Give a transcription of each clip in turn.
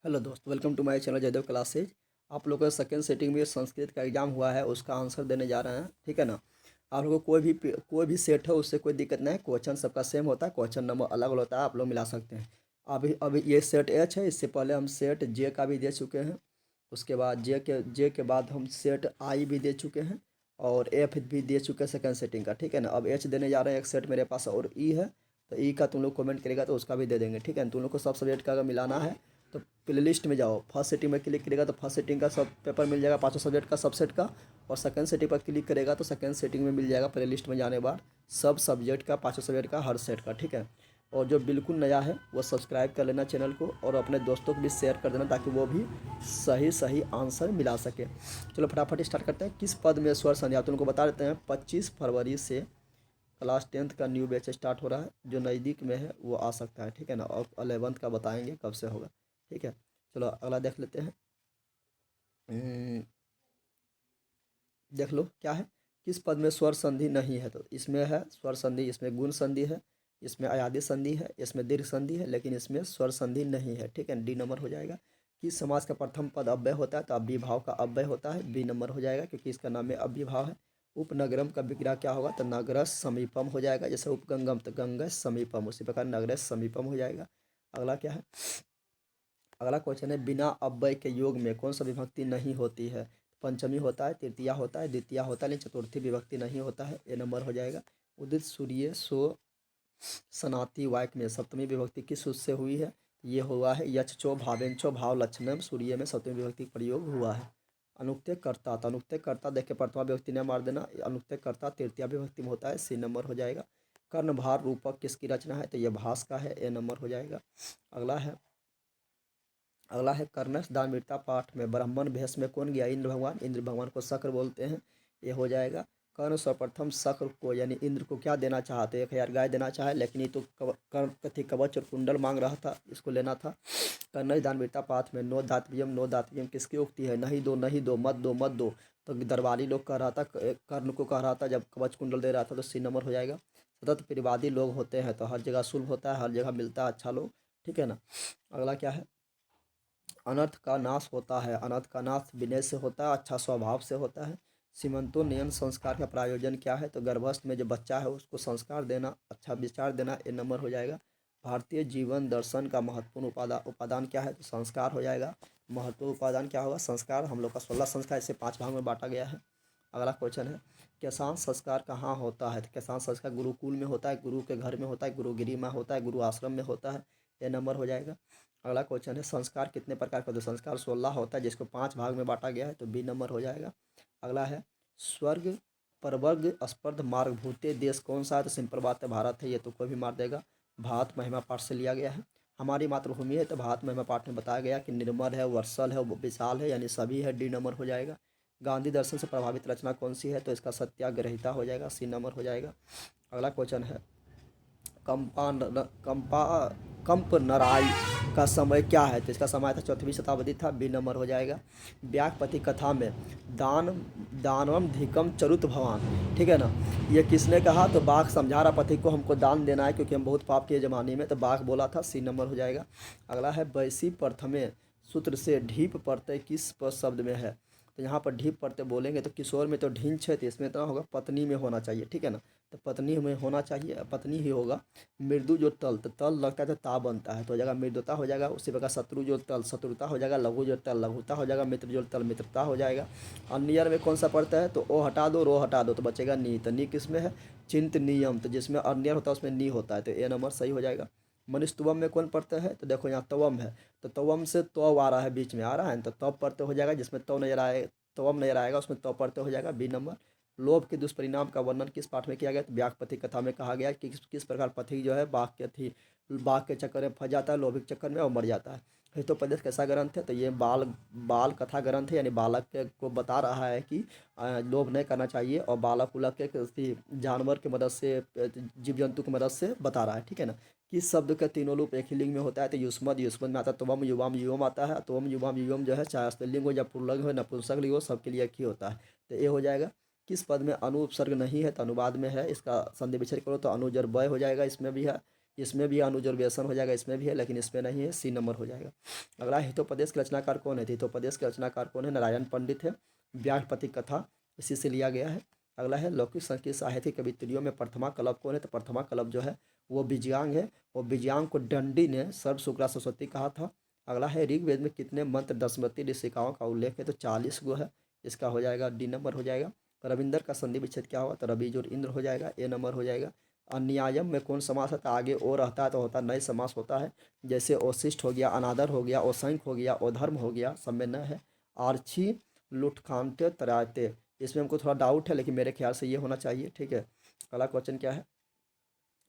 Hello दोस्त, welcome to my channel Jaidev classes. आप लोगों का सेकेंड सेटिंग में संस्कृत का एग्जाम हुआ है, उसका आंसर देने जा रहे हैं। ठीक है ना। आप लोगों को कोई भी सेट है, उससे कोई दिक्कत नहीं है। क्वेश्चन सबका सेम होता है, क्वेश्चन नंबर अलग अलग होता है, आप लोग मिला सकते हैं। अभी ये सेट एच है। इससे पहले हम सेट जे का भी दे चुके हैं। उसके बाद जे के बाद हम सेट आई भी दे चुके हैं और एफ भी दे चुके हैं सेकेंड सेटिंग का। ठीक है ना। अब एच देने जा रहे हैं। एक सेट मेरे पास और ई है, तो ई का तुम लोग कमेंट करेगा तो उसका भी दे देंगे। ठीक है। तुम लोग को सब सब्जेक्ट का अगर मिलाना है तो प्ले लिस्ट में जाओ। फर्स्ट सेटिंग में क्लिक करेगा तो फर्स्ट सेटिंग का सब पेपर मिल जाएगा, पाँचों सब्जेक्ट का सबसेट का। और सेकंड सेटिंग पर क्लिक करेगा तो सेकंड सेटिंग में मिल जाएगा प्ले लिस्ट में जाने के बाद सब सब्जेक्ट का, पाँचों सब्जेक्ट का, हर सेट का। ठीक है। और जो बिल्कुल नया है वो सब्सक्राइब कर लेना चैनल को और अपने दोस्तों को भी शेयर कर देना ताकि वो भी सही सही आंसर मिला सके। चलो फटाफट स्टार्ट करते हैं। किस पद में स्वर संध्या, तो उनको बता देते हैं। 25 फरवरी से क्लास 10th का न्यू बैच स्टार्ट हो रहा है। जो नज़दीक में है वो आ सकता है। ठीक है ना। और 11th का बताएंगे कब से होगा। ठीक है। चलो अगला देख लेते हैं। देख लो क्या है। किस पद में स्वर संधि नहीं है, तो इसमें है स्वर संधि, इसमें गुण संधि है, इसमें अयादी संधि है, इसमें दीर्घ संधि है, लेकिन इसमें स्वर संधि नहीं है। ठीक है। डी नंबर हो जाएगा। किस समास का प्रथम पद अव्यय होता है, तो अव्ययभाव का अव्यय होता है। बी नंबर हो जाएगा क्योंकि इसका नाम में अव्ययभाव है। उपनगरम का विग्रह क्या होगा, तो नगरस समीपम हो जाएगा। जैसे उपगंगम तो गंगस समीपम, उसी प्रकार नगरस समीपम हो जाएगा। अगला क्या है। अगला क्वेश्चन है बिना अव्यय के योग में कौन सा विभक्ति नहीं होती है। पंचमी होता है, तृतीया होता है, द्वितीया होता है, लेकिन चतुर्थी विभक्ति नहीं होता है। ए नंबर हो जाएगा। उदित सूर्य सो सनाति वाक्य में सप्तमी विभक्ति किस सूत्र से हुई है। ये हुआ है यचचो भावेंचो भाव लक्षणम, सूर्य में सप्तमी विभक्ति प्रयोग हुआ है। अनुक्त्य कर्ता, तो अनुक्त्य कर्ता देख के प्रथमा विभक्ति ने मार देना। अनुक्त्य कर्ता तृतीया विभक्ति में होता है। सी नंबर हो जाएगा। कर्णभार रूपक किसकी रचना है, तो यह भास का है। ए नंबर हो जाएगा। अगला है कर्णस दानवीरता पाठ में ब्राह्मण भेष में कौन गया, इंद्र भगवान। इंद्र भगवान को शक्र बोलते हैं। ये हो जाएगा। कर्ण सर्वप्रथम शक्र को यानी इंद्र को क्या देना चाहते, 1000 गाय देना चाहे, लेकिन ये तो कर्ण कथी कवच और कुंडल मांग रहा था, इसको लेना था। कर्णस दानवीरता पाठ में नो दातव्यम, नो दातव्यम किसकी उक्ति है, नहीं दो नहीं दो, मत दो मत दो। तो दरबारी लोग कह रहा था, कर्ण को कह रहा था जब कवच कुंडल दे रहा था। तो सी नंबर हो जाएगा। सतत परिवादी लोग होते हैं तो हर जगह शुभ होता है, हर जगह मिलता है अच्छा लोग। ठीक है ना। अगला क्या है। अनर्थ का नाश होता है, अनर्थ का नाश विनय से होता है, अच्छा स्वभाव से होता है। सीमंतोन्नयन संस्कार का प्रायोजन क्या है, तो गर्भस्थ में जो बच्चा है उसको संस्कार देना, अच्छा विचार देना। ए नंबर हो जाएगा। भारतीय जीवन दर्शन का महत्वपूर्ण उपादान क्या है, तो संस्कार हो जाएगा। महत्वपूर्ण उपादान क्या होगा, संस्कार। हम लोग का 16 संस्कार इसे 5 भाग में बांटा गया है। अगला क्वेश्चन है किसान संस्कार कहाँ होता है, तो किसान संस्कार गुरुकुल में होता है, गुरु के घर में होता है, गुरुगिरी में होता है, गुरु आश्रम में होता है। ये नंबर हो जाएगा। अगला क्वेश्चन है संस्कार कितने प्रकार का, तो संस्कार 16 होता है जिसको 5 भाग में बांटा गया है, तो बी नंबर हो जाएगा। अगला है स्वर्ग परवर्ग स्पर्ध मार्ग भूते देश कौन सा है, तो सिंपल बात है भारत है। ये तो कोई भी मार देगा। भारत महिमा पाठ से लिया गया है। हमारी मातृभूमि है, तो भारत महिमा पाठ में बताया गया कि निर्मल है, वर्षल है, विशाल है, यानी सभी है। डी नंबर हो जाएगा। गांधी दर्शन से प्रभावित रचना कौन सी है, तो इसका सत्याग्रहिता हो जाएगा। सी नंबर हो जाएगा। अगला क्वेश्चन है कंपा कंपा कंप नराई का समय क्या है, तो इसका समय था 4वीं शताब्दी था। बी नंबर हो जाएगा। व्याकपति कथा में दान दानवम धिकम चरुत भवान, ठीक है ना, ये किसने कहा, तो बाघ समझा रहा पति को हमको दान देना है क्योंकि हम बहुत पाप किए ज़माने में, तो बाघ बोला था। सी नंबर हो जाएगा। अगला है वैसी प्रथमे सूत्र से ढीप प्रत्यय किस पर शब्द में है, तो यहाँ पर ढीप प्रत्यय बोलेंगे तो किशोर में तो ढींच है, तो इसमें तो होगा पत्नी में होना चाहिए। ठीक है ना। तो पत्नी में होना चाहिए, पत्नी ही होगा। मृदु जो तल, तो तल लगता है तो ता बनता है, तो हो जाएगा मृदुता हो जाएगा। उसी प्रकार शत्रु जो तल शत्रुता हो जाएगा, लघु जो तल लघुता हो जाएगा, मित्र जो तल मित्रता हो जाएगा। अन्यर में कौन सा पड़ता है, तो ओ हटा दो रो हटा दो तो बचेगा नी, तो नी किस में है, चिंत नियम, तो जिसमें अन्यर होता है उसमें नी होता है, तो ए नंबर सही हो जाएगा। मनुष्यत्वम में कौन पड़ता है, तो देखो यहाँ तवम है, तो तवम से तो आ रहा है, बीच में आ रहा है, तो तब पड़ते हो जाएगा। जिसमें तो नजर आए तवम नजर आएगा उसमें तो पड़ते हो जाएगा। B number. लोभ के दुष्परिणाम का वर्णन किस पाठ में किया गया, तो व्याकपति कथा में कहा गया कि किस प्रकार पथिक जो है बाघ के चक्कर में फंस जाता है, लोभिक चक्कर में और मर जाता है। हितोपदेश कैसा ग्रंथ है, तो ये बाल बाल कथा ग्रंथ है, यानी बालक को बता रहा है कि लोभ नहीं करना चाहिए, और बालक उलक के किसी जानवर की मदद से, जीव जंतु की मदद से बता रहा है। ठीक है ना। किस शब्द का तीनों रूप एक ही लिंग में होता है, तो युष्मद युष्मद में आता है, तवम युवाम युवम आता है। तवम युवाम युवम जो है चाहे स्त्रीलिंग हो या पुल्लिंग हो नपुंसक लिंग हो, सबके लिए एक ही होता है, तो ये हो जाएगा। किस पद में अनुपसर्ग नहीं है, तो अनुवाद में है। इसका संधि विच्छेद करो तो अनुजर बय हो जाएगा, इसमें भी है। इसमें भी अनुज और व्यसन हो जाएगा, इसमें भी है लेकिन इसमें नहीं है, सी नंबर हो जाएगा। अगला हितोपदेश के रचनाकार कौन है? हितोपदेश के रचनाकार कौन है? नारायण पंडित है। व्यासपति कथा इसी से लिया गया है। अगला है लौकिक संस्कृत साहित्य कवित्रियों में प्रथमा कलप कौन है? तो प्रथमा कलप जो है वो विजयांग है, और विजयांग को दंडी ने सर्व शुक्ला सरस्वती कहा था। अगला है ऋग्वेद में कितने मंत्र दशमती ऋषिकाओं का उल्लेख है? तो 40 गो है, इसका हो जाएगा डी नंबर हो जाएगा। रविंदर का संधि विच्छेद क्या हुआ? तो रवि और इंद्र हो जाएगा, ए नंबर हो जाएगा। अन्यायम में कौन समास होता है? आगे ओ रहता है तो होता नए समास होता है, जैसे ओशिष्ट हो गया, अनादर हो गया, ओसंख हो गया, ओधर्म हो गया, सब में न है। आर्ची लुटखानते तराते, इसमें हमको थोड़ा डाउट है लेकिन मेरे ख्याल से ये होना चाहिए, ठीक है। अगला क्वेश्चन क्या है?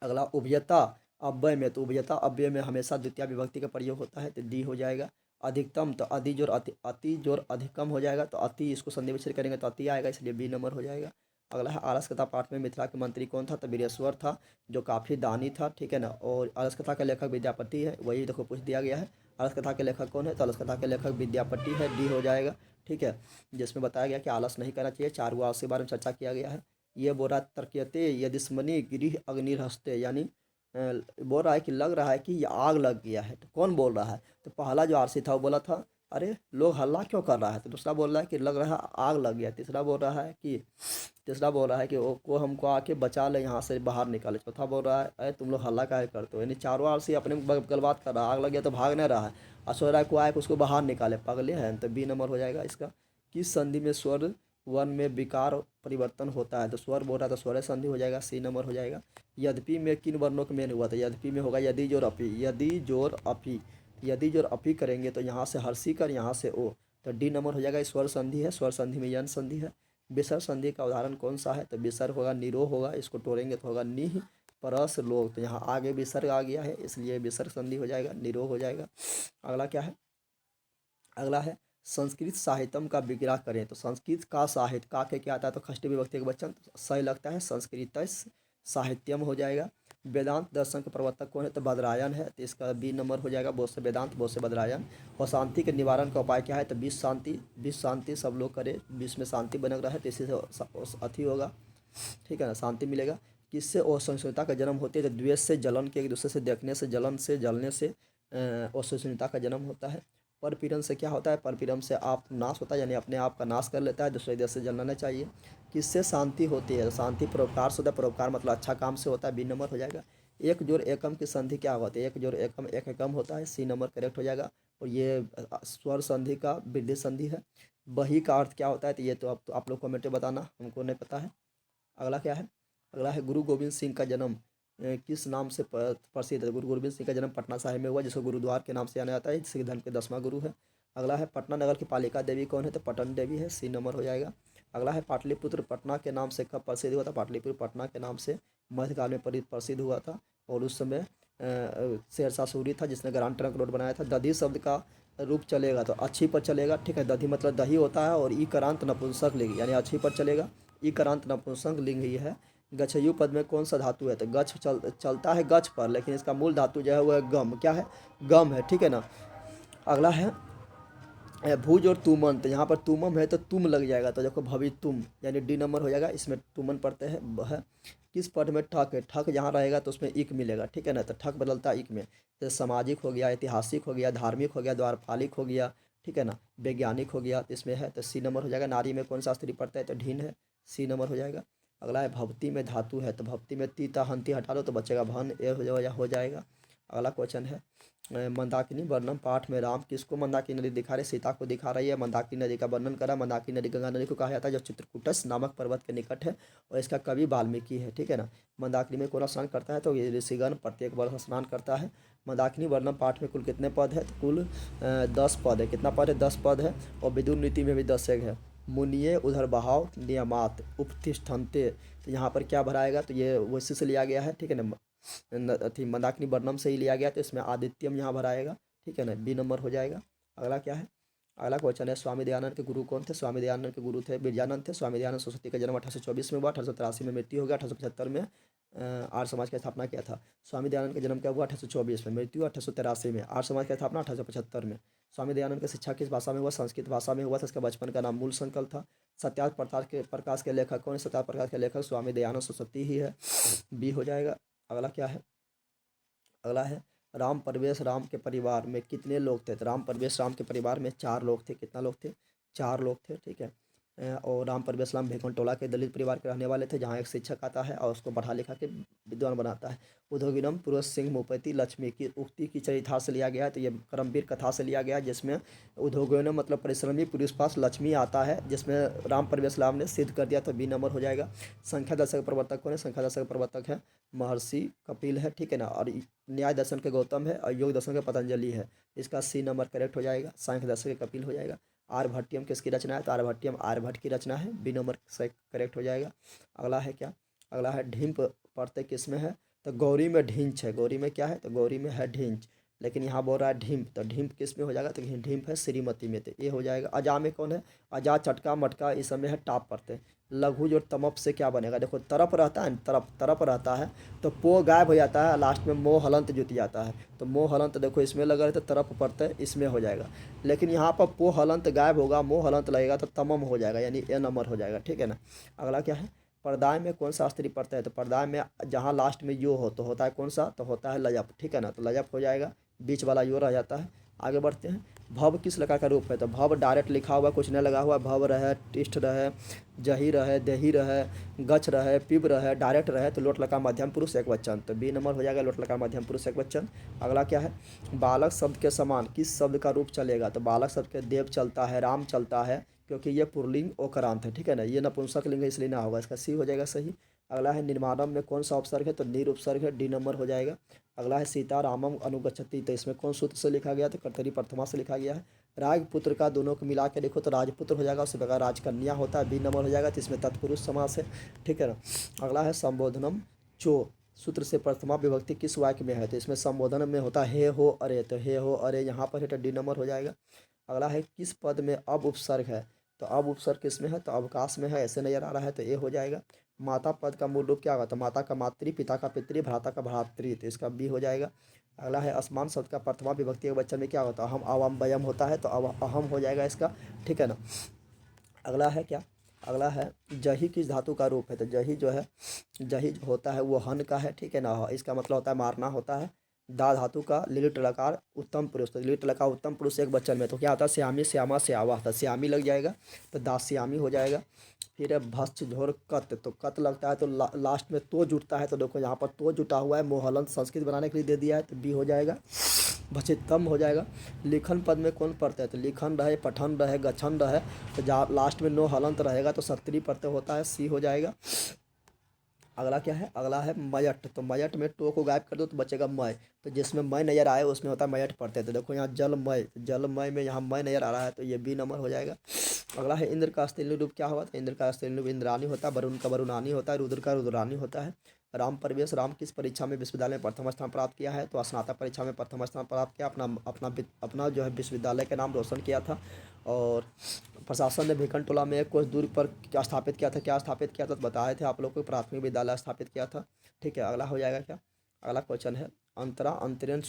अगला उभयता अव्यय में, तो उभयता अव्यय में हमेशा द्वितीय विभक्ति का प्रयोग होता है, तो डी हो जाएगा। अधिकतम तो अति जोर अति जोर अधिकतम हो जाएगा, तो अति इसको संधि विच्छेद करेंगे तो अति आएगा, इसलिए बी नंबर हो जाएगा। अगला है आलस कथा पाठ में मिथिला के मंत्री कौन था? तो वीरेश्वर था, जो काफ़ी दानी था, ठीक है ना। और आलस कथा के लेखक विद्यापति है, वही देखो पूछ दिया गया है। आलस कथा के लेखक कौन है? तो आलस कथा के लेखक विद्यापति है, डी हो जाएगा, ठीक है। जिसमें बताया गया कि आलस नहीं करना चाहिए, 4 आलस के बारे में चर्चा किया गया है। ये बोरा तर्कयते यदिस्मनि गृह अग्निहस्ते, यानी बोल रहा है कि लग रहा है कि ये आग लग गया है। तो कौन बोल रहा है? तो पहला जो आरसी था वो बोला था अरे लोग हल्ला क्यों कर रहा है, तो दूसरा बोल रहा है कि लग रहा है आग लग गया। तीसरा बोल रहा है कि वो को हमको आके बचा ले, यहाँ से बाहर निकाले। चौथा बोल रहा है अरे तुम लोग हल्ला काहे करते हो, यानी चारों आरसी अपने गलबात कर रहा है, आग लग गया तो भाग नहीं रहा है, और सो रहा है को आए उसको बाहर निकाले, पगले हैं। तो बी नंबर हो जाएगा इसका। किस संधि में स्वर वन में विकार परिवर्तन होता है? तो स्वर बोल रहा था स्वर संधि हो जाएगा, सी नंबर हो जाएगा। यद्यपि में किन वर्णों के मेल हुआ था? यद्यपि में होगा यदि जोर अपी, यदि जोर अपी, यदि जोर अपी करेंगे तो यहाँ से हर्षिक और यहाँ से ओ, तो डी नंबर हो जाएगा। स्वर संधि है, स्वर संधि में यन संधि है। विसर्ग संधि का उदाहरण कौन सा है? तो विसर्ग होगा निरो होगा, इसको तोड़ेंगे तो होगा निह परस लोग, तो यहाँ आगे विसर्ग आ गया है इसलिए विसर्ग संधि हो जाएगा, निरो हो जाएगा। अगला क्या है? अगला है संस्कृत साहित्यम का विग्रह करें, तो संस्कृत का साहित्य का के क्या आता है? तो षष्ठी विभक्ति का वचन, तो सही लगता है संस्कृत साहित्यम हो जाएगा। वेदांत दर्शन के प्रवर्तक कौन है? तो बदरायन है, तो इसका बी नंबर हो जाएगा। बोध से वेदांत, बोध से बदरायन। और शांति के निवारण का उपाय क्या है? तो विश्व शांति, विश्व शांति सब लोग करें, विश्व में शांति बनक रहे, तो इसी से अति होगा, ठीक है ना, शांति मिलेगा। किससे असहिष्णुता का जन्म होती है? तो द्वेष से, जलन के, एक दूसरे से देखने से, जलन से, जलने से असहिष्णुता का जन्म होता है। परपीड़न से क्या होता है? परपीड़न से आप नाश होता है, यानी अपने आप का नाश कर लेता है, दूसरे देश से जलना नहीं चाहिए। किससे शांति होती है? शांति परोपकार से होता है, परोपकार मतलब अच्छा काम से होता है, बी नंबर हो जाएगा। एक जोड़ एकम की संधि क्या होती है? एक जोड़ एकम एक एकम होता है, सी नंबर करेक्ट हो जाएगा। और ये स्वर संधि का वृद्धि संधि है। बही का अर्थ क्या होता है? तो ये तो आप लोग कमेंट में बताना, हमको नहीं पता है। अगला क्या है? अगला है गुरु गोविंद सिंह का जन्म किस नाम से प्रसिद्ध है? गुरु गोविंद सिंह का जन्म पटना साहिब में हुआ, जिसको गुरुद्वार के नाम से जाना जाता है, सिख धर्म के 10वां गुरु है। अगला है पटना नगर की पालिका देवी कौन है? तो पटन देवी है, सी नंबर हो जाएगा। अगला है पाटलिपुत्र पटना के नाम से कब प्रसिद्ध हुआ था? पाटलिपुत्र पटना के नाम से मध्यकाल में प्रसिद्ध हुआ था, और उस समय शेरशाह सूरी था जिसने ग्रांड ट्रंक रोड बनाया था। दधी शब्द का रूप चलेगा तो अच्छी पर चलेगा, ठीक है। दधी मतलब दही होता है, और ई करांत नपुंसक लिंग, यानी अच्छी पर चलेगा। ई करांत नपुंसक लिंग ही है। गच्छयु पद में कौन सा धातु है? तो गच्छ चलता है गच्छ पर, लेकिन इसका मूल धातु जो है वह गम, क्या है? गम है, ठीक है ना। अगला है भुज और तुमन, तो यहाँ पर तुमम है तो तुम लग जाएगा, तो देखो भवि तुम, यानी डी नंबर हो जाएगा। इसमें तुमन पढ़ते हैं है। किस पद में ठक है? ठक जहाँ रहेगा तो उसमें इक मिलेगा, ठीक है ना, तो ठक बदलता है इक में। जैसे सामाजिक हो गया, ऐतिहासिक हो गया, धार्मिक हो गया, द्वारपालिक हो गया, ठीक है ना, वैज्ञानिक हो गया, तो इसमें है तो सी नंबर हो जाएगा। नारी में कौन सा स्त्री पड़ता है? तो ढीन है, सी नंबर हो जाएगा। अगला है भक्ति में धातु है, तो भक्ति में तीता हंती हटा दो तो बचेगा भन, ए हो जाएगा। अगला क्वेश्चन है मंदाकिनी वर्णन पाठ में राम किसको मंदाकिनी नदी दिखा रहे? सीता को दिखा रही है। मंदाकिनी नदी का वर्णन करा। मंदाकिनी नदी गंगा नदी को कहा जाता है जो चित्रकूटस नामक पर्वत के निकट है, और इसका कवि वाल्मीकि है, ठीक है ना। मंदाकिनी में कौन स्नान करता है? तो ये ऋषिगण प्रत्येक वर्ष स्नान करता है। मंदाकिनी वर्णन पाठ में कुल कितने पद है? तो कुल 10 पद है। कितना पद है? 10 पद है। और विदुर नीति में भी 10 एक है। मुनिये उधर बहाव नियमात उपतिष्ठन्ते, तो यहाँ पर क्या भराएगा? तो ये वैसे से लिया गया है, ठीक है ना, थी मंदाकिनी वर्णम से ही लिया गया, तो इसमें आदित्यम यहाँ भराएगा, ठीक है ना, बी नंबर हो जाएगा। अगला क्या है? अगला क्वेश्चन है स्वामी दयानंद के गुरु कौन थे? स्वामी दयानंद के गुरु थे विरजानंद थे। स्वामी दयानंद सरस्वती का जन्म 1824 में हुआ, 1883 में मृत्यु हो गया, 1875 में आर्य समाज की स्थापना किया था। स्वामी दयानंद का जन्म क्या हुआ? 1824 में, मृत्यु 1883 में, आर्य समाज की स्थापना 1875 में। स्वामी दयानंद का शिक्षा किस भाषा में हुआ? संस्कृत भाषा में हुआ था। इसका बचपन का नाम मूल संकल्प था। सत्यार्थ प्रकाश के लेखक कौन है? सत्यार्थ प्रकाश के लेखक स्वामी दयानंद सरस्वती ही है, बी हो जाएगा। अगला क्या है? अगला है राम प्रवेश राम के परिवार में कितने लोग थे? तो राम प्रवेश राम के परिवार में 4 लोग थे। कितना लोग थे? 4 लोग थे, ठीक है। और राम प्रवेश राम भेखनटोला के दलित परिवार के रहने वाले थे, जहाँ एक शिक्षक आता है और उसको पढ़ा लिखा के विद्वान बनाता है। उद्योगिनम पुरुष सिंह मुपैती लक्ष्मी की उक्ति की चरितार्थ से लिया गया है। तो ये करमवीर कथा से लिया गया, जिसमें उद्योगिनम मतलब परिश्रमी पुरुष पास लक्ष्मी आता है, जिसमें राम प्रवेश राम ने सिद्ध कर दिया, तो बी नंबर हो जाएगा। संख्या दर्शक प्रवर्तक कौन है? संख्या दर्शक प्रवर्तक है महर्षि कपिल है, ठीक है ना। और न्याय दर्शन के गौतम है और योग दर्शन के पतंजलि है। इसका सी नंबर करेक्ट हो जाएगा। सांख्य दर्शन के कपिल हो जाएगा। आर्यभट्टियम किसकी रचना है? तो आर्यभट्टियम आर्यभट्ट की रचना है, बी नंबर से करेक्ट हो जाएगा। अगला है क्या? अगला है ढिंप प्रत्यय किस में है? तो गौरी में ढिंच है। गौरी में क्या है? तो गौरी में है ढिंच, लेकिन यहाँ बोल रहा है ढिंप, तो ढिंप किस में हो जाएगा? तो ढिंप है श्रीमती में, तो ये हो जाएगा। अजा में कौन है? अजा चटका मटका इस समय है टाप प्रत्यय। लघु जो तमप से क्या बनेगा? देखो तरप रहता है, तरप तरप रहता है तो पो गायब हो जाता है, लास्ट में मोह हलंत जुट जाता है। तो मोह हलंत देखो इसमें लगा है तो तरप प्रत्यय इसमें हो जाएगा। लेकिन यहाँ पर पो हलंत गायब होगा, मोह हलंत लगेगा तो तमम हो जाएगा, यानी ए नंबर हो जाएगा, ठीक है ना। अगला क्या है? पर्दाय में कौन सा स्त्री प्रत्यय है? तो पर्दाय में जहाँ लास्ट में यो हो तो होता है कौन सा? तो होता है लजप, ठीक है ना। तो लजप हो जाएगा, बीच वाला यो रह जाता है। आगे बढ़ते हैं। भव किस लकार का रूप है? तो भव डायरेक्ट लिखा हुआ, कुछ नहीं लगा हुआ। भव रहे, टिष्ठ रहे, जही रहे, देही रहे, गच्छ रहे, पिब रहे, डायरेक्ट रहे तो लोट लकार मध्यम पुरुष एक वचन, तो बी नंबर हो जाएगा लोट लकार मध्यम पुरुष एक वचन। अगला क्या है? बालक शब्द के समान किस शब्द का रूप चलेगा? तो बालक शब्द के देव चलता है, राम चलता है, क्योंकि ये पुरलिंग ओकरांत है, ठीक है ना। ये नपुंसक लिंग है इसलिए ना होगा, इसका सी हो जाएगा सही। अगला है निर्माणम में कौन सा उपसर्ग है? तो निर उपसर्ग है, डी नंबर हो जाएगा। अगला है सीता रामम अनुगच्छति, तो इसमें कौन सूत्र से लिखा गया? तो कर्तरी प्रथमा से लिखा गया है। राजपुत्र का दोनों को मिला के देखो तो राजपुत्र हो जाएगा, उससे बगैर राजकन्या होता है, बी नंबर हो जाएगा। तो इसमें तत्पुरुष समास है, ठीक है ना। अगला है संबोधनम चो सूत्र से प्रथमा विभक्ति किस वाक्य में है? तो इसमें संबोधन में होता है हे हो अरे, तो हे हो अरे यहाँ पर है तो डी नंबर हो जाएगा। अगला है किस पद में अब उपसर्ग है? तो अब उपसर्ग किस में है? तो अवकाश में है, ऐसे नजर आ रहा है, तो ये हो जाएगा। माता पद का मूल रूप क्या होगा? तो माता का मातृ, पिता का पितृ, भ्राता का भ्रातृ, तो इसका बी हो जाएगा। अगला है असमान शब्द का प्रथमा विभक्ति के वचन में क्या होता है? अहम अवम वयम होता है, तो अहम हो जाएगा इसका, ठीक है ना। अगला है क्या? अगला है जही किस धातु का रूप है? तो जही जो है, जही जो होता है वो हन का है, ठीक है ना। इसका मतलब होता है मारना होता है। दा धातु का लिलिट लकार उत्तम पुरुष, तो लिलिट लकार उत्तम पुरुष एक वचन में, तो क्या होता है? श्यामी श्यामा श्यावा था, श्यामी लग जाएगा तो दास्यामी हो जाएगा। फिर है भस्म झोर कत, तो कत लगता है तो लास्ट में तो जुटता है, तो देखो यहाँ पर तो जुटा हुआ है, मोहलंत संस्कृत बनाने के लिए दे दिया है, तो बी हो जाएगा। भचितम हो जाएगा। लिखन पद में कौन पढ़ता है? तो लिखन रहे, पठन रहे, गठन रहे, तो जहाँ लास्ट में नो हलंत रहेगा तो सत्तरी प्रत्यय होता है, सी हो जाएगा। अगला क्या है? अगला है मयट, तो मयट में टो को गायब कर दो तो बचेगा मय, तो जिसमें मय नजर आए उसमें होता है मयट प्रत्यय। तो देखो यहाँ जलमय, जलमय में यहाँ मय नजर आ रहा है, तो ये बी नंबर हो जाएगा। अगला है इंद्र का स्त्रीलिंग रूप क्या होगा? तो इंद्र का स्त्रीलिंग रूप इंद्रानी होता है, वरुण का वरुणानी होता है, रुद्र का रुद्रानी होता है। राम प्रवेश राम किस परीक्षा में विश्वविद्यालय में प्रथम स्थान प्राप्त किया है? तो स्नातक परीक्षा में प्रथम स्थान प्राप्त किया, अपना अपना अपना जो है विश्वविद्यालय का नाम रोशन किया था। और प्रशासन ने भिखनटोला में कुछ दूर पर क्या स्थापित किया था? क्या स्थापित किया था? तो बताए थे आप लोग को, प्राथमिक विद्यालय स्थापित किया था, ठीक है। अगला हो जाएगा क्या? अगला क्वेश्चन है अंतरा अंतरण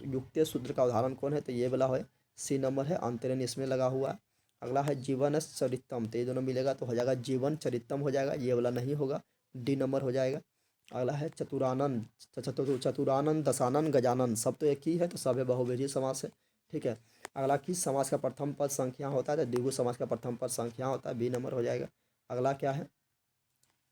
युक्त सूत्र का उदाहरण कौन है? तो ये वाला है, सी नंबर है, अंतरण इसमें लगा हुआ है। अगला है जीवन चरितम, तो ये दोनों मिलेगा तो हो जाएगा जीवन चरितम हो जाएगा, ये वाला नहीं होगा, डी नंबर हो जाएगा। अगला है चतुरानंद, चतुरानंद दशानंद गजानन, सब तो एक ही है, तो सब है बहुव्रीहि समास है, ठीक है। अगला किस समास का प्रथम पद संख्या होता है? तो द्विगु समास का प्रथम पद संख्या होता है, बी नंबर हो जाएगा। अगला क्या है?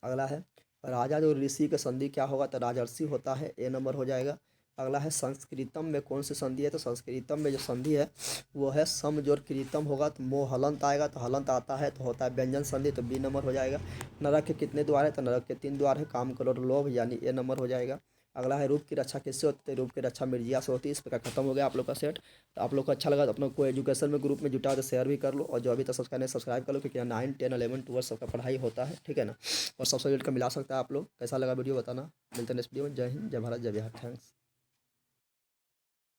अगला है राजा जो ऋषि का संधि क्या होगा? तो राजर्षि होता है, ए नंबर हो जाएगा। अगला है संस्कृतम में कौन सी संधि है? तो संस्कृतम में जो संधि है वो है सम जोड़ कृतम होगा, तो मोह हलंत आएगा, तो हलंत आता है तो होता है व्यंजन संधि, तो बी नंबर हो जाएगा। नरक के कितने द्वार है? तो नरक के 3 द्वार है, काम क्रोध लोभ, यानी ए नंबर हो जाएगा। अगला है रूप की रक्षा किससे होती है? रूप की रक्षा मिर्जिया से होती है। इस प्रकार खत्म हो गया आप लोग का सेट। तो आप लोग को अच्छा लगा तो अपने को एजुकेशन में ग्रुप में जुटा तो शेयर भी कर लो, और जो अभी तक सब्सक्राइब नहीं सब्सक्राइब कर लो, क्योंकि 9, 10, 11, 12 सबका पढ़ाई होता है, ठीक है ना। और सबसे रेट का मिला सकता है आप लोग। कैसा लगा वीडियो बताना। मिलते हैं नेक्स्ट वीडियो में। जय हिंद, जय भारत, जय बिहार। थैंक्स।